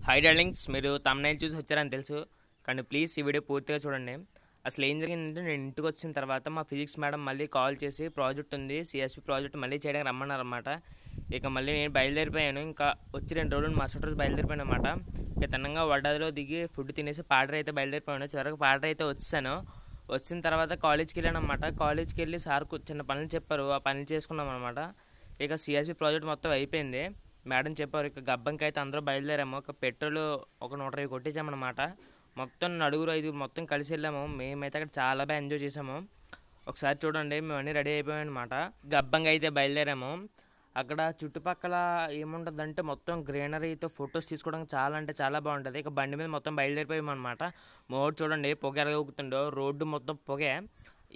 Hi darlings, మీరు thumbnail చూసి వచ్చారని తెలుసు, కానీ ప్లీజ్ ఈ వీడియో పూర్తిగా చూడండి. అసలు ఏం జరిగిందంటే, నేను ఇంటికి వచ్చిన తర్వాత మా ఫిజిక్స్ మేడం మళ్ళీ కాల్ చేసి ప్రాజెక్ట్ ఉంది, సిఎస్పి ప్రాజెక్ట్ మళ్ళీ చేయడానికి రమ్మన్నారన్నమాట. ఇక మళ్ళీ నేను బయలుదేరిపోయాను. ఇంకా వచ్చి 2 రోజులు మరుసటి రోజు బయలుదేరిపోయాను అనమాట. ఇక తిన్నంగా వడ్డాదిలో దిగి ఫుడ్ తినేసి పాడర్ అయితే బయలుదేరిపోయాను. చివరికి పాడర్ అయితే వచ్చాను. వచ్చిన తర్వాత కాలేజ్కి వెళ్ళాను అనమాట. కాలేజ్కి వెళ్ళి సార్కు చిన్న పనులు చెప్పారు, ఆ పనులు చేసుకున్నాం అనమాట. ఇక సిఎస్పి ప్రాజెక్ట్ మొత్తం అయిపోయింది. మేడం చెప్పారు, ఇక గబ్బంకి అయితే అందరూ బయలుదేరాము. ఒక పెట్రోల్ ఒక 120 కొట్టించామన్నమాట. మొత్తం 4-5 మొత్తం కలిసి వెళ్ళాము. మేమైతే అక్కడ చాలా బాగా ఎంజాయ్ చేసాము. ఒకసారి చూడండి, మేము అన్నీ రెడీ అయిపోయామన్నమాట. గబ్బంకి అయితే బయలుదేరాము. అక్కడ చుట్టుపక్కల ఏముంటుందంటే మొత్తం గ్రీనరీతో ఫొటోస్ తీసుకోవడానికి చాలా అంటే చాలా బాగుంటుంది. ఇక బండి మీద మొత్తం బయలుదేరిపోయాము అనమాట. మోడ్ చూడండి పొగ ఎరగవుతుందో, రోడ్డు మొత్తం పొగే.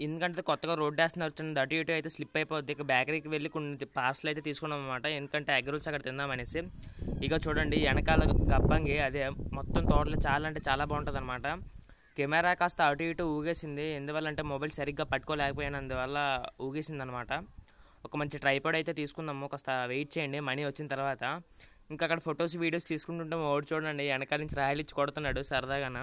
ఎందుకంటే కొత్తగా రోడ్డు వేస్తున్నారు, వచ్చింది అటు ఇటు అయితే స్లిప్ అయిపోద్ది. ఇక బేకరీకి వెళ్ళి కొన్ని పార్సల్ అయితే తీసుకున్నాం అనమాట, ఎందుకంటే ఎగ్ రోల్స్ అక్కడ తిందామనేసి. ఇక చూడండి వెనకాల గబ్బంగి అదే మొత్తం తోటలు చాలా అంటే చాలా బాగుంటుంది అనమాట. కెమెరా కాస్త అటు ఇటు ఊగేసింది, ఎందువల్ల అంటే మొబైల్ సరిగ్గా పట్టుకోలేకపోయాను, అందువల్ల ఊగేసింది అనమాట. ఒక మంచి ట్రైపాడ్ అయితే తీసుకుందాము, కాస్త వెయిట్ చేయండి మనీ వచ్చిన తర్వాత. ఇంకా అక్కడ ఫొటోస్ వీడియోస్ తీసుకుంటుంటే ఓడి చూడండి వెనకాల నుంచి రాయలు ఇచ్చి కొడుతున్నాడు సరదాగాన.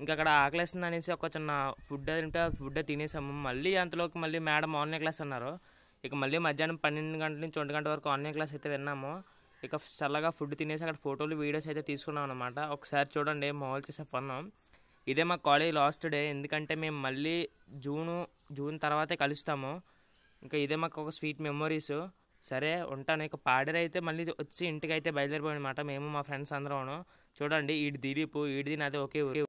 ఇంకా అక్కడ ఆకలేస్తుంది అనేసి ఒక చిన్న ఫుడ్ తింటే ఫుడ్ తినేసాము. మళ్ళీ అంతలోకి మళ్ళీ మేడం ఆన్లైన్ క్లాస్ అన్నారు. ఇక మళ్ళీ మధ్యాహ్నం 12 గంటల నుంచి 1 గంట వరకు ఆన్లైన్ క్లాస్ అయితే విన్నాము. ఇక చల్లగా ఫుడ్ తినేసి అక్కడ ఫోటోలు వీడియోస్ అయితే తీసుకున్నాం అనమాట. ఒకసారి చూడండి మామూలు చేసే ఫన్. ఇదే మా కాలేజ్ లాస్ట్ డే, ఎందుకంటే మేము మళ్ళీ జూన్ తర్వాతే కలుస్తాము. ఇంకా ఇదే మాకు ఒక స్వీట్ మెమొరీస్. సరే ఉంటాను. ఇక పాడేరు అయితే మళ్ళీ వచ్చి ఇంటికి అయితే బయలుదేరిపోయాను అనమాట, మేము మా ఫ్రెండ్స్ అందరం. చూడండి ఈడి దిలీపు, ఈడిది నాది ఒకే ఊరు.